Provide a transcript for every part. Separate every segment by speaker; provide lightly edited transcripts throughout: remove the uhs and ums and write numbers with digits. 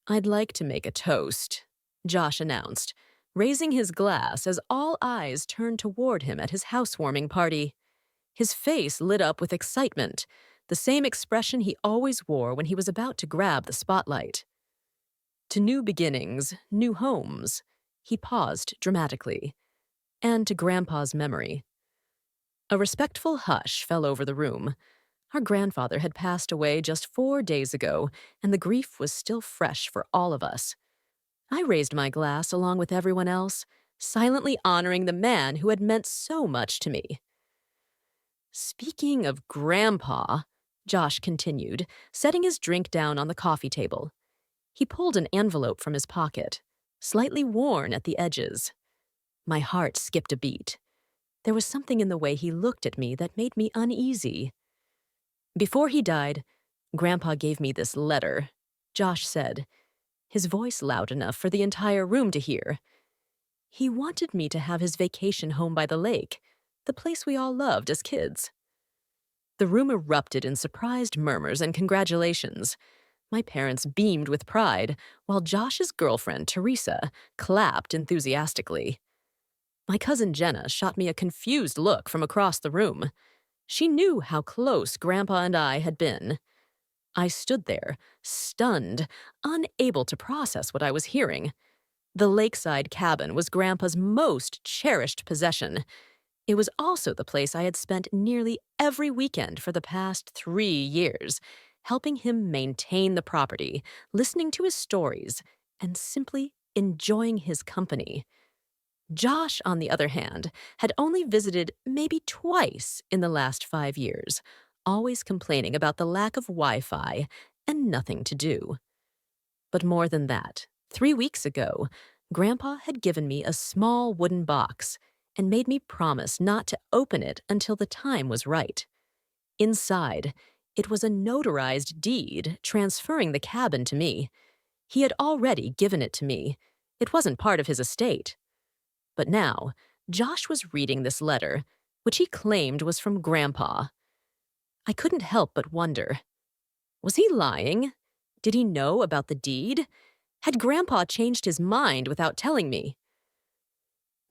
Speaker 1: "I'd like to make a toast," Josh announced, raising his glass as all eyes turned toward him at his housewarming party. His face lit up with excitement, the same expression he always wore when he was about to grab the spotlight. "To new beginnings, new homes," he paused dramatically, "and to Grandpa's memory." A respectful hush fell over the room. Our grandfather had passed away just 4 days ago, and the grief was still fresh for all of us. I raised my glass along with everyone else, silently honoring the man who had meant so much to me. "Speaking of Grandpa," Josh continued, setting his drink down on the coffee table. He pulled an envelope from his pocket, slightly worn at the edges. My heart skipped a beat. There was something in the way he looked at me that made me uneasy. "Before he died, Grandpa gave me this letter," Josh said, his voice loud enough for the entire room to hear. "He wanted me to have his vacation home by the lake, the place we all loved as kids." The room erupted in surprised murmurs and congratulations. My parents beamed with pride, while Josh's girlfriend, Teresa, clapped enthusiastically. My cousin Jenna shot me a confused look from across the room. She knew how close Grandpa and I had been. I stood there, stunned, unable to process what I was hearing. The lakeside cabin was Grandpa's most cherished possession. It was also the place I had spent nearly every weekend for the past 3 years, helping him maintain the property, listening to his stories, and simply enjoying his company. Josh, on the other hand, had only visited maybe twice in the last 5 years, always complaining about the lack of Wi-Fi and nothing to do. But more than that, 3 weeks ago, Grandpa had given me a small wooden box and made me promise not to open it until the time was right. Inside, it was a notarized deed transferring the cabin to me. He had already given it to me. It wasn't part of his estate. But now, Josh was reading this letter, which he claimed was from Grandpa. I couldn't help but wonder. Was he lying? Did he know about the deed? Had Grandpa changed his mind without telling me?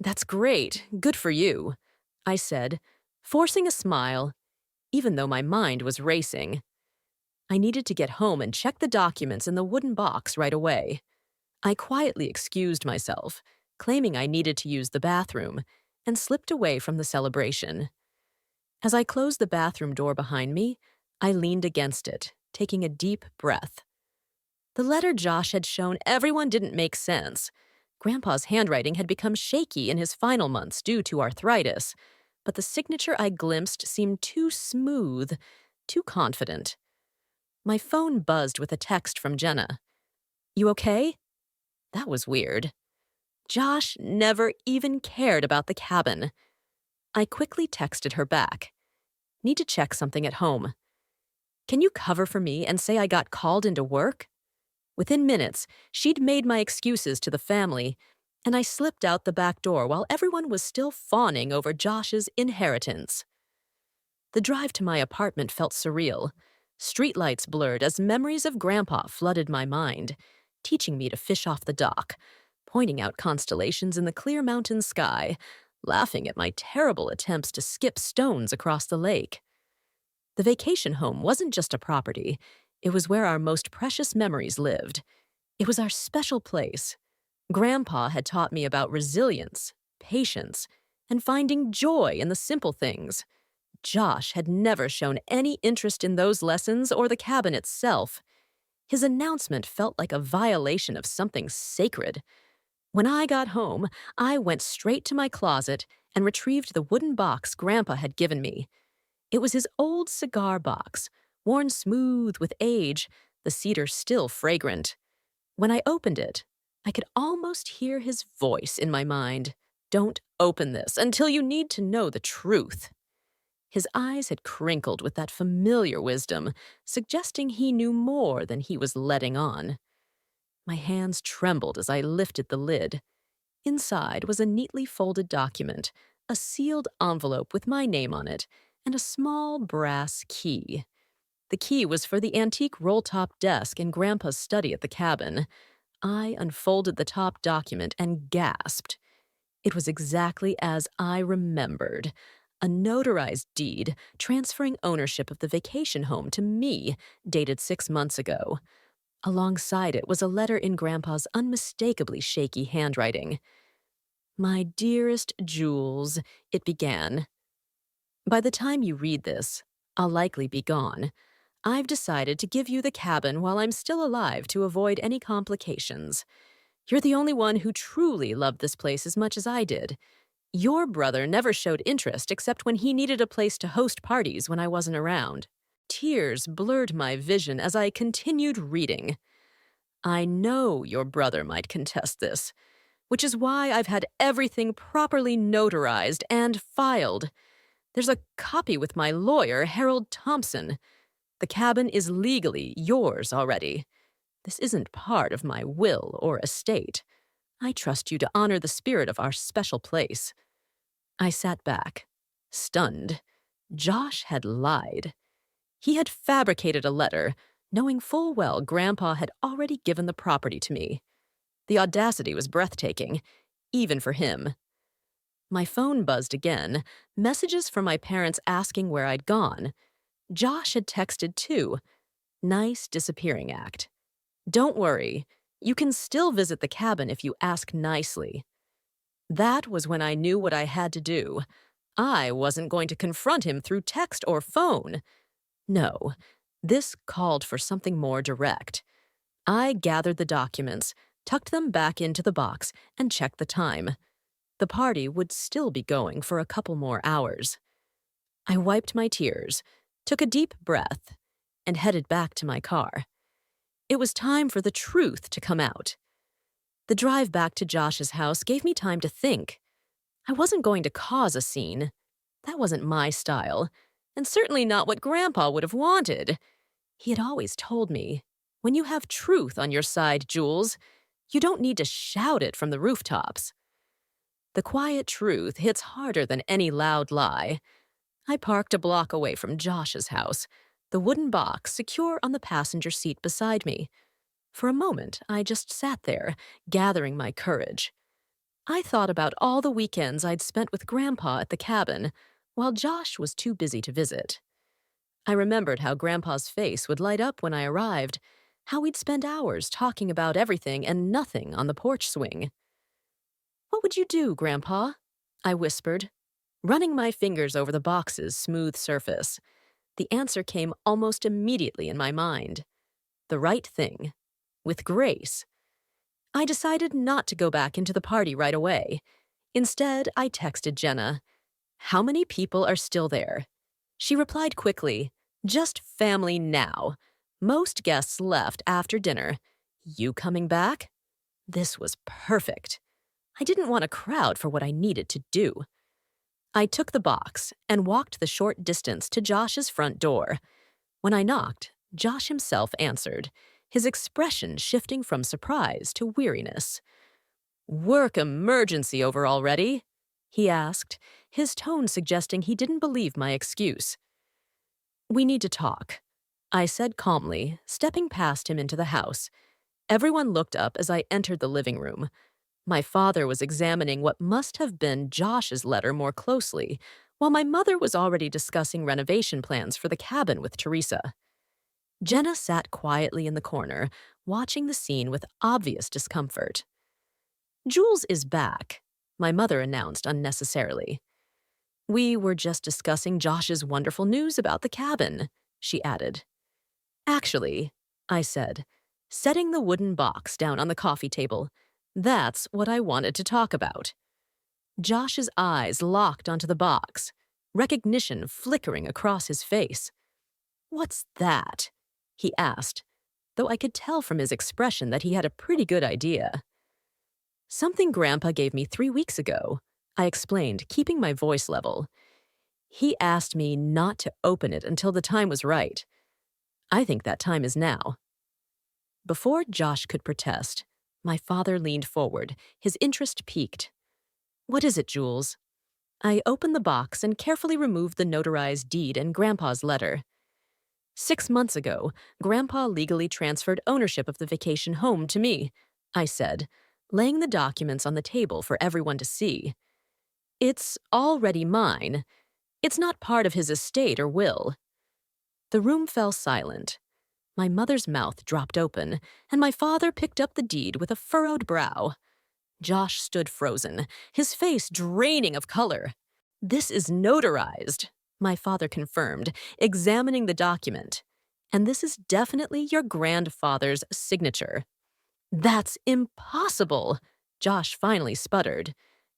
Speaker 1: "That's great. Good for you," I said, forcing a smile, even though my mind was racing. I needed to get home and check the documents in the wooden box right away. I quietly excused myself, claiming I needed to use the bathroom, and slipped away from the celebration. As I closed the bathroom door behind me, I leaned against it, taking a deep breath. The letter Josh had shown everyone didn't make sense. Grandpa's handwriting had become shaky in his final months due to arthritis, but the signature I glimpsed seemed too smooth, too confident. My phone buzzed with a text from Jenna. "You okay?" That was weird. Josh never even cared about the cabin. I quickly texted her back. "Need to check something at home. Can you cover for me and say I got called into work?" Within minutes, she'd made my excuses to the family, and I slipped out the back door while everyone was still fawning over Josh's inheritance. The drive to my apartment felt surreal. Streetlights blurred as memories of Grandpa flooded my mind, teaching me to fish off the dock, pointing out constellations in the clear mountain sky, laughing at my terrible attempts to skip stones across the lake. The vacation home wasn't just a property. It was where our most precious memories lived. It was our special place. Grandpa had taught me about resilience, patience, and finding joy in the simple things. Josh had never shown any interest in those lessons or the cabin itself. His announcement felt like a violation of something sacred. When I got home, I went straight to my closet and retrieved the wooden box Grandpa had given me. It was his old cigar box, worn smooth with age, the cedar still fragrant. When I opened it, I could almost hear his voice in my mind. "Don't open this until you need to know the truth." His eyes had crinkled with that familiar wisdom, suggesting he knew more than he was letting on. My hands trembled as I lifted the lid. Inside was a neatly folded document, a sealed envelope with my name on it, and a small brass key. The key was for the antique roll-top desk in Grandpa's study at the cabin. I unfolded the top document and gasped. It was exactly as I remembered. A notarized deed transferring ownership of the vacation home to me, dated 6 months ago. Alongside it was a letter in Grandpa's unmistakably shaky handwriting. "My dearest Jules," it began. "By the time you read this, I'll likely be gone. I've decided to give you the cabin while I'm still alive to avoid any complications. You're the only one who truly loved this place as much as I did. Your brother never showed interest except when he needed a place to host parties when I wasn't around." Tears blurred my vision as I continued reading. "I know your brother might contest this, which is why I've had everything properly notarized and filed. There's a copy with my lawyer, Harold Thompson. The cabin is legally yours already. This isn't part of my will or estate. I trust you to honor the spirit of our special place." I sat back, stunned. Josh had lied. He had fabricated a letter, knowing full well Grandpa had already given the property to me. The audacity was breathtaking, even for him. My phone buzzed again, messages from my parents asking where I'd gone. Josh had texted too. Nice disappearing act. "Don't worry, you can still visit the cabin if you ask nicely." That was when I knew what I had to do. I wasn't going to confront him through text or phone. No, this called for something more direct. I gathered the documents, tucked them back into the box, and checked the time. The party would still be going for a couple more hours. I wiped my tears, took a deep breath, and headed back to my car. It was time for the truth to come out. The drive back to Josh's house gave me time to think. I wasn't going to cause a scene. That wasn't my style, and certainly not what Grandpa would have wanted. He had always told me, "When you have truth on your side, Jules, you don't need to shout it from the rooftops." The quiet truth hits harder than any loud lie. I parked a block away from Josh's house, the wooden box secure on the passenger seat beside me. For a moment, I just sat there, gathering my courage. I thought about all the weekends I'd spent with Grandpa at the cabin, while Josh was too busy to visit. I remembered how Grandpa's face would light up when I arrived, how we'd spend hours talking about everything and nothing on the porch swing. "What would you do, Grandpa?" I whispered, running my fingers over the box's smooth surface. The answer came almost immediately in my mind. The right thing. With grace. I decided not to go back into the party right away. Instead, I texted Jenna, "How many people are still there?" She replied quickly, "Just family now. Most guests left after dinner. You coming back?" This was perfect. I didn't want a crowd for what I needed to do. I took the box and walked the short distance to Josh's front door. When I knocked, Josh himself answered, his expression shifting from surprise to weariness. "Work emergency over already?" he asked, his tone suggesting he didn't believe my excuse. "We need to talk," I said calmly, stepping past him into the house. Everyone looked up as I entered the living room. My father was examining what must have been Josh's letter more closely, while my mother was already discussing renovation plans for the cabin with Teresa. Jenna sat quietly in the corner, watching the scene with obvious discomfort. "Jules is back," my mother announced unnecessarily. "We were just discussing Josh's wonderful news about the cabin," she added. "Actually," I said, setting the wooden box down on the coffee table, "that's what I wanted to talk about." Josh's eyes locked onto the box, recognition flickering across his face. "What's that?" he asked, though I could tell from his expression that he had a pretty good idea. "Something Grandpa gave me 3 weeks ago," I explained, keeping my voice level. "He asked me not to open it until the time was right. I think that time is now." Before Josh could protest, my father leaned forward, his interest piqued. "What is it, Jules?" I opened the box and carefully removed the notarized deed and Grandpa's letter. 6 months ago, Grandpa legally transferred ownership of the vacation home to me, I said, laying the documents on the table for everyone to see. It's already mine. It's not part of his estate or will. The room fell silent. My mother's mouth dropped open, and my father picked up the deed with a furrowed brow. Josh stood frozen, his face draining of color. This is notarized, my father confirmed, examining the document. And this is definitely your grandfather's signature. That's impossible, Josh finally sputtered.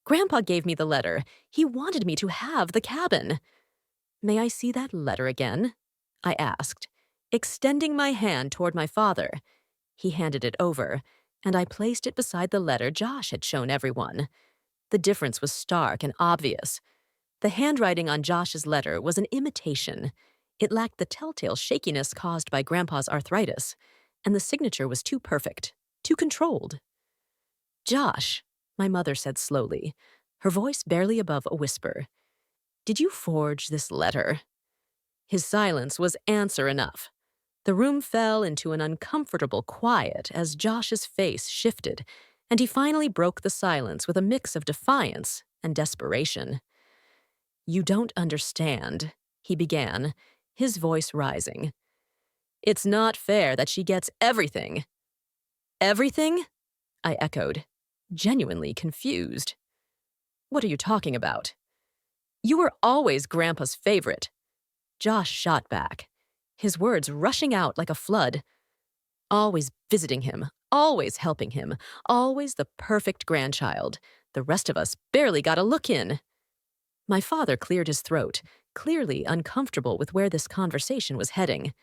Speaker 1: Grandpa gave me the letter. He wanted me to have the cabin. May I see that letter again? I asked, extending my hand toward my father. He handed it over, and I placed it beside the letter Josh had shown everyone. The difference was stark and obvious. The handwriting on Josh's letter was an imitation. It lacked the telltale shakiness caused by Grandpa's arthritis, and the signature was too perfect, too controlled. Josh, my mother said slowly, her voice barely above a whisper, did you forge this letter? His silence was answer enough. The room fell into an uncomfortable quiet as Josh's face shifted, and he finally broke the silence with a mix of defiance and desperation. You don't understand, he began, his voice rising. It's not fair that she gets everything. Everything? I echoed, genuinely confused. What are you talking about? You were always Grandpa's favorite. Josh shot back, his words rushing out like a flood. Always visiting him, always helping him, always the perfect grandchild. The rest of us barely got a look in. My father cleared his throat, clearly uncomfortable with where this conversation was heading.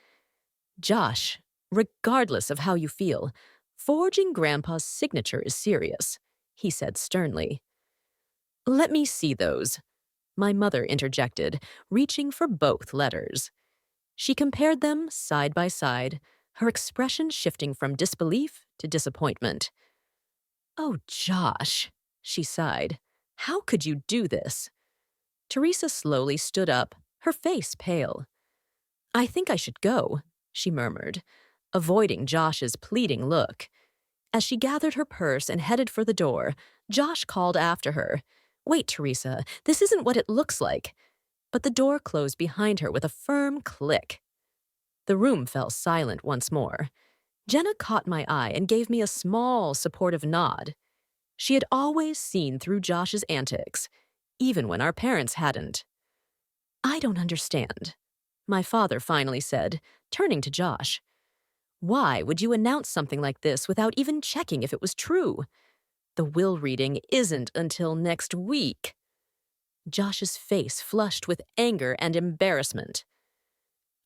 Speaker 1: Josh, regardless of how you feel, forging Grandpa's signature is serious, he said sternly. Let me see those, my mother interjected, reaching for both letters. She compared them side by side, her expression shifting from disbelief to disappointment. Oh, Josh, she sighed. How could you do this? Teresa slowly stood up, her face pale. I think I should go, she murmured, avoiding Josh's pleading look. As she gathered her purse and headed for the door, Josh called after her. Wait, Teresa, this isn't what it looks like. But the door closed behind her with a firm click. The room fell silent once more. Jenna caught my eye and gave me a small, supportive nod. She had always seen through Josh's antics, even when our parents hadn't. I don't understand, my father finally said, turning to Josh. Why would you announce something like this without even checking if it was true? The will reading isn't until next week. Josh's face flushed with anger and embarrassment.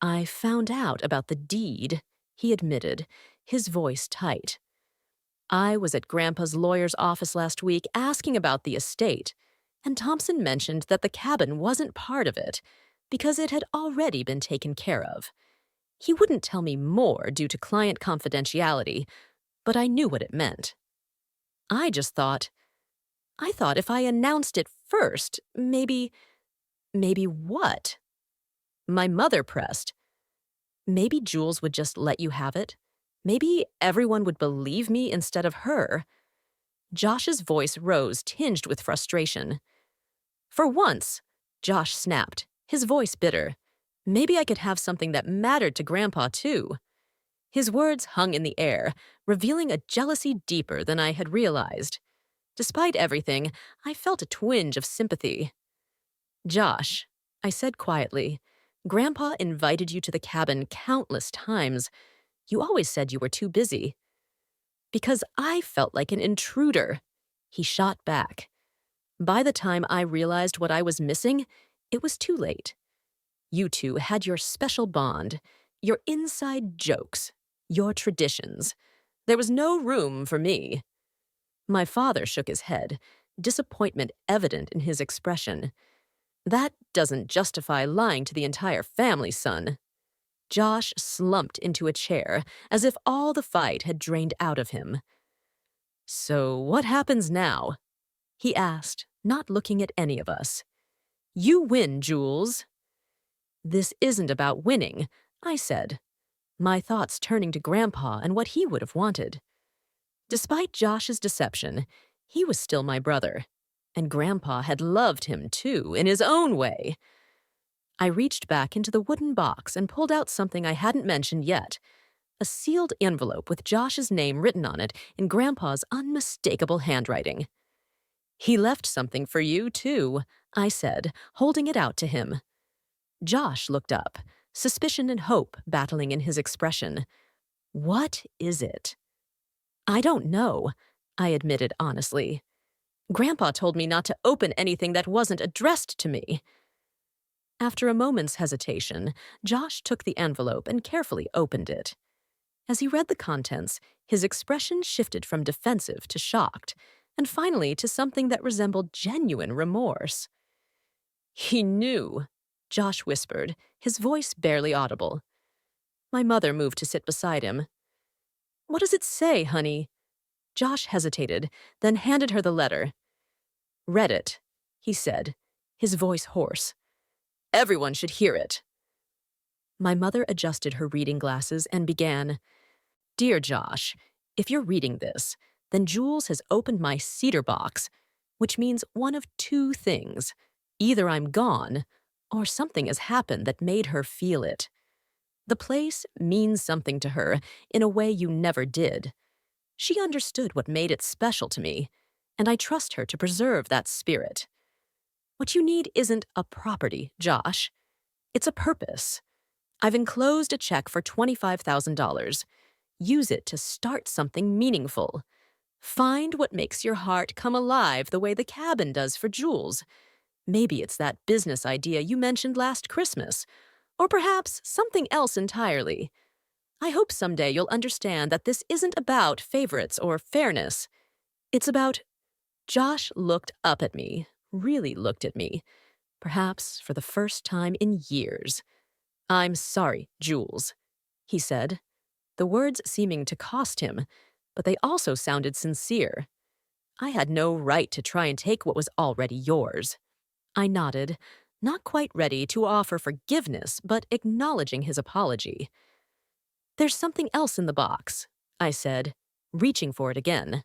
Speaker 1: I found out about the deed, he admitted, his voice tight. I was at Grandpa's lawyer's office last week asking about the estate, and Thompson mentioned that the cabin wasn't part of it because it had already been taken care of. He wouldn't tell me more due to client confidentiality, but I knew what it meant. I thought if I announced it first, maybe what? My mother pressed. Maybe Jules would just let you have it. Maybe everyone would believe me instead of her. Josh's voice rose, tinged with frustration. For once, Josh snapped, his voice bitter. Maybe I could have something that mattered to Grandpa, too. His words hung in the air, revealing a jealousy deeper than I had realized. Despite everything, I felt a twinge of sympathy. Josh, I said quietly, Grandpa invited you to the cabin countless times. You always said you were too busy. Because I felt like an intruder, he shot back. By the time I realized what I was missing, it was too late. You two had your special bond, your inside jokes, your traditions. There was no room for me. My father shook his head, disappointment evident in his expression. That doesn't justify lying to the entire family, son. Josh slumped into a chair, as if all the fight had drained out of him. So what happens now? He asked, not looking at any of us. You win, Jules. This isn't about winning. I said, my thoughts turning to Grandpa and what he would have wanted. Despite Josh's deception, he was still my brother, and Grandpa had loved him too, in his own way. I reached back into the wooden box and pulled out something I hadn't mentioned yet, a sealed envelope with Josh's name written on it in Grandpa's unmistakable handwriting. He left something for you, too, I said, holding it out to him. Josh looked up, suspicion and hope battling in his expression. What is it? I don't know, I admitted honestly. Grandpa told me not to open anything that wasn't addressed to me. After a moment's hesitation, Josh took the envelope and carefully opened it. As he read the contents, his expression shifted from defensive to shocked, and finally to something that resembled genuine remorse. He knew, Josh whispered, his voice barely audible. My mother moved to sit beside him. What does it say, honey? Josh hesitated, then handed her the letter. Read it, he said, his voice hoarse. Everyone should hear it. My mother adjusted her reading glasses and began, Dear Josh, if you're reading this, then Jules has opened my cedar box, which means one of two things. Either I'm gone, or something has happened that made her feel it. The place means something to her in a way you never did. She understood what made it special to me, and I trust her to preserve that spirit. What you need isn't a property, Josh. It's a purpose. I've enclosed a check for $25,000. Use it to start something meaningful. Find what makes your heart come alive the way the cabin does for Jules. Maybe it's that business idea you mentioned last Christmas, or perhaps something else entirely. I hope someday you'll understand that this isn't about favorites or fairness. It's about... Josh looked up at me, really looked at me, perhaps for the first time in years. I'm sorry, Jules, he said, the words seeming to cost him, but they also sounded sincere. I had no right to try and take what was already yours. I nodded, not quite ready to offer forgiveness, but acknowledging his apology. There's something else in the box, I said, reaching for it again.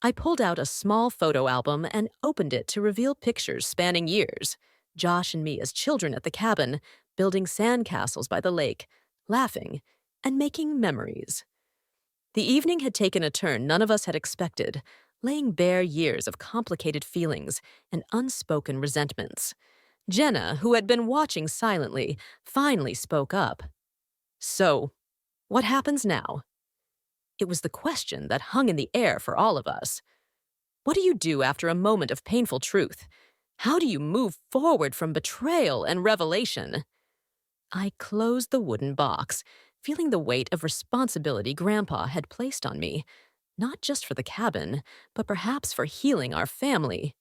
Speaker 1: I pulled out a small photo album and opened it to reveal pictures spanning years. Josh and me as children at the cabin, building sandcastles by the lake, laughing, and making memories. The evening had taken a turn none of us had expected, laying bare years of complicated feelings and unspoken resentments. Jenna, who had been watching silently, finally spoke up. So, what happens now? It was the question that hung in the air for all of us. What do you do after a moment of painful truth? How do you move forward from betrayal and revelation? I closed the wooden box, feeling the weight of responsibility Grandpa had placed on me, not just for the cabin, but perhaps for healing our family.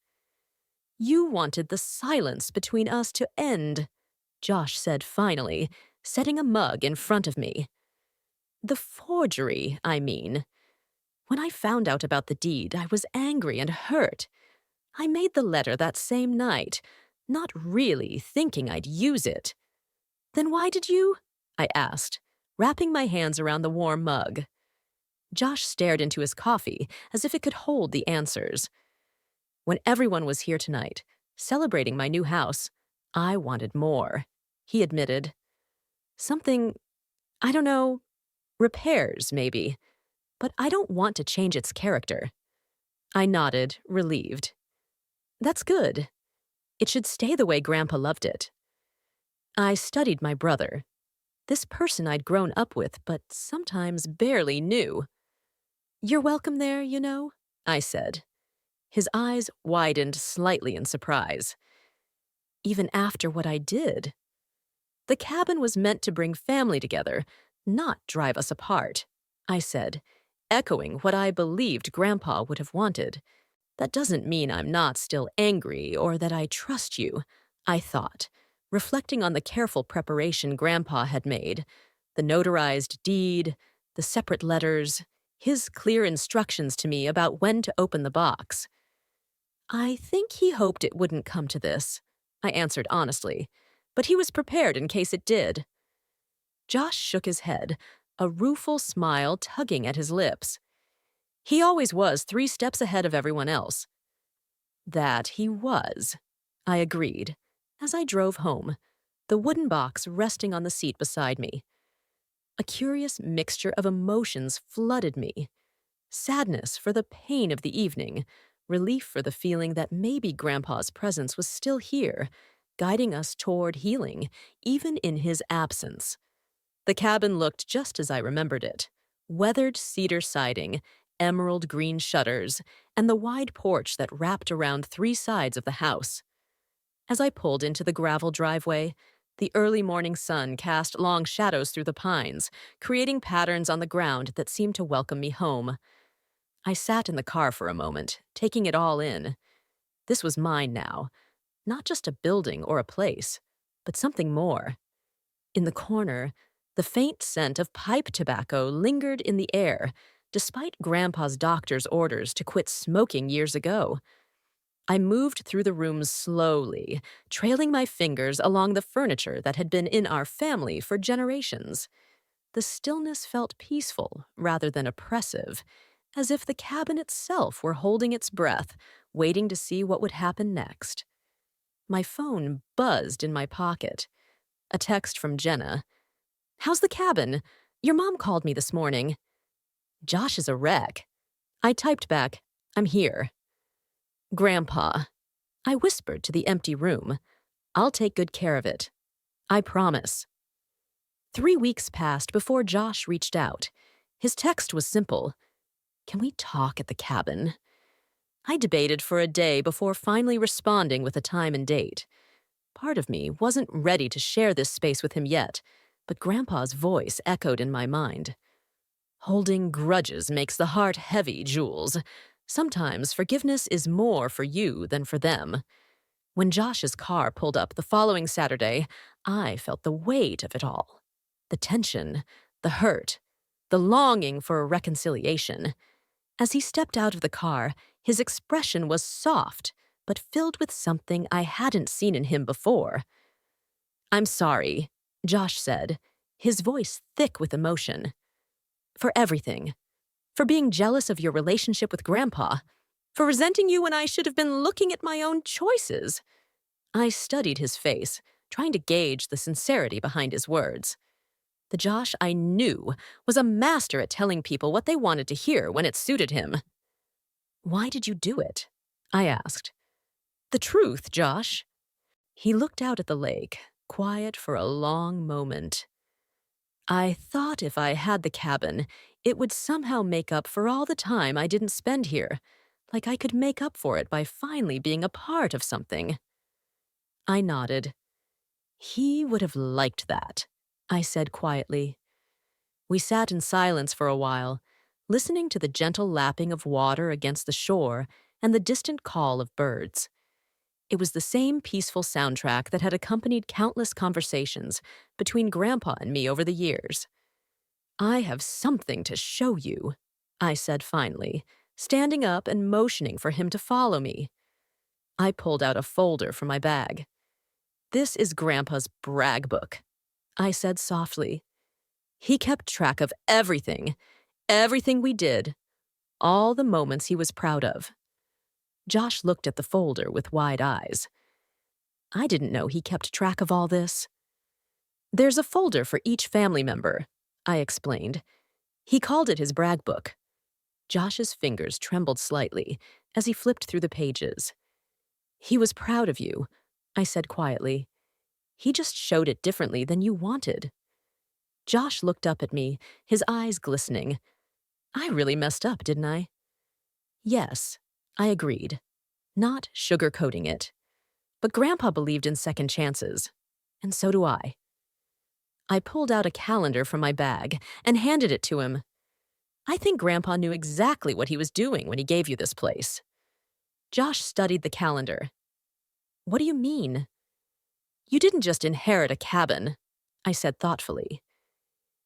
Speaker 1: You wanted the silence between us to end, Josh said finally, setting a mug in front of me. The forgery, I mean. When I found out about the deed, I was angry and hurt. I made the letter that same night, not really thinking I'd use it. Then why did you? I asked, wrapping my hands around the warm mug. Josh stared into his coffee as if it could hold the answers. When everyone was here tonight, celebrating my new house, I wanted more, he admitted. Something, I don't know, repairs maybe, but I don't want to change its character. I nodded, relieved. That's good. It should stay the way Grandpa loved it. I studied my brother, this person I'd grown up with but sometimes barely knew. You're welcome there, you know, I said. His eyes widened slightly in surprise. Even after what I did. The cabin was meant to bring family together, not drive us apart, I said, echoing what I believed Grandpa would have wanted. That doesn't mean I'm not still angry or that I trust you, I thought, reflecting on the careful preparation Grandpa had made, the notarized deed, the separate letters, his clear instructions to me about when to open the box. I think he hoped it wouldn't come to this, I answered honestly, but he was prepared in case it did. Josh shook his head, a rueful smile tugging at his lips. He always was 3 steps ahead of everyone else. That he was, I agreed, as I drove home, the wooden box resting on the seat beside me. A curious mixture of emotions flooded me. Sadness for the pain of the evening, relief for the feeling that maybe Grandpa's presence was still here, guiding us toward healing, even in his absence. The cabin looked just as I remembered it. Weathered cedar siding, emerald green shutters, and the wide porch that wrapped around 3 sides of the house. As I pulled into the gravel driveway, the early morning sun cast long shadows through the pines, creating patterns on the ground that seemed to welcome me home. I sat in the car for a moment, taking it all in. This was mine now, not just a building or a place, but something more. In the corner, the faint scent of pipe tobacco lingered in the air, despite Grandpa's doctor's orders to quit smoking years ago. I moved through the rooms slowly, trailing my fingers along the furniture that had been in our family for generations. The stillness felt peaceful rather than oppressive, as if the cabin itself were holding its breath, waiting to see what would happen next. My phone buzzed in my pocket. A text from Jenna. "How's the cabin? Your mom called me this morning." "Josh is a wreck." I typed back, "I'm here." "Grandpa." I whispered to the empty room. "I'll take good care of it. I promise." 3 weeks passed before Josh reached out. His text was simple. "Can we talk at the cabin?" I debated for a day before finally responding with a time and date. Part of me wasn't ready to share this space with him yet, but Grandpa's voice echoed in my mind. "Holding grudges makes the heart heavy, Jules. Sometimes forgiveness is more for you than for them." When Josh's car pulled up the following Saturday, I felt the weight of it all. The tension, the hurt, the longing for a reconciliation. As he stepped out of the car, his expression was soft, but filled with something I hadn't seen in him before. "I'm sorry," Josh said, his voice thick with emotion. "For everything. For being jealous of your relationship with Grandpa. For resenting you when I should have been looking at my own choices." I studied his face, trying to gauge the sincerity behind his words. The Josh I knew was a master at telling people what they wanted to hear when it suited him. "Why did you do it?" I asked. "The truth, Josh." He looked out at the lake, quiet for a long moment. "I thought if I had the cabin, it would somehow make up for all the time I didn't spend here, like I could make up for it by finally being a part of something." I nodded. "He would have liked that," I said quietly. We sat in silence for a while, listening to the gentle lapping of water against the shore and the distant call of birds. It was the same peaceful soundtrack that had accompanied countless conversations between Grandpa and me over the years. "I have something to show you," I said finally, standing up and motioning for him to follow me. I pulled out a folder from my bag. "This is Grandpa's brag book," I said softly. "He kept track of everything we did, all the moments he was proud of." Josh looked at the folder with wide eyes. "I didn't know he kept track of all this." "There's a folder for each family member," I explained. He called it his brag book. Josh's fingers trembled slightly as he flipped through the pages. "He was proud of you," I said quietly. "He just showed it differently than you wanted." Josh looked up at me, his eyes glistening. "I really messed up, didn't I?" "Yes," I agreed, not sugarcoating it. But Grandpa believed in second chances, and so do I. I pulled out a calendar from my bag and handed it to him. "I think Grandpa knew exactly what he was doing when he gave you this place." Josh studied the calendar. "What do you mean?" "You didn't just inherit a cabin," I said thoughtfully.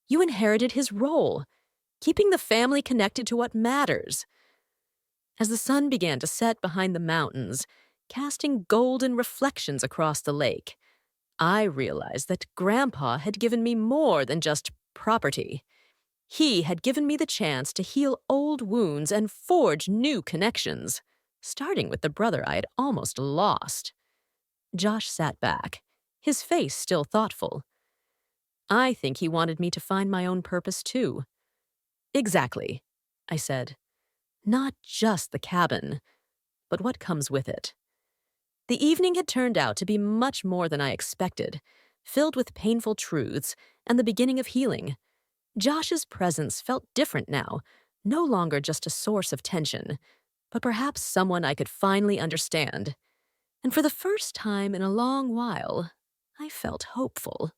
Speaker 1: "You inherited his role, keeping the family connected to what matters." As the sun began to set behind the mountains, casting golden reflections across the lake, I realized that Grandpa had given me more than just property. He had given me the chance to heal old wounds and forge new connections, starting with the brother I had almost lost. Josh sat back, his face still thoughtful. I think he wanted me to find my own purpose too. Exactly, I said. Not just the cabin, but what comes with it. The evening had turned out to be much more than I expected, filled with painful truths and the beginning of healing. Josh's presence felt different now, no longer just a source of tension, but perhaps someone I could finally understand. And for the first time in a long while, I felt hopeful.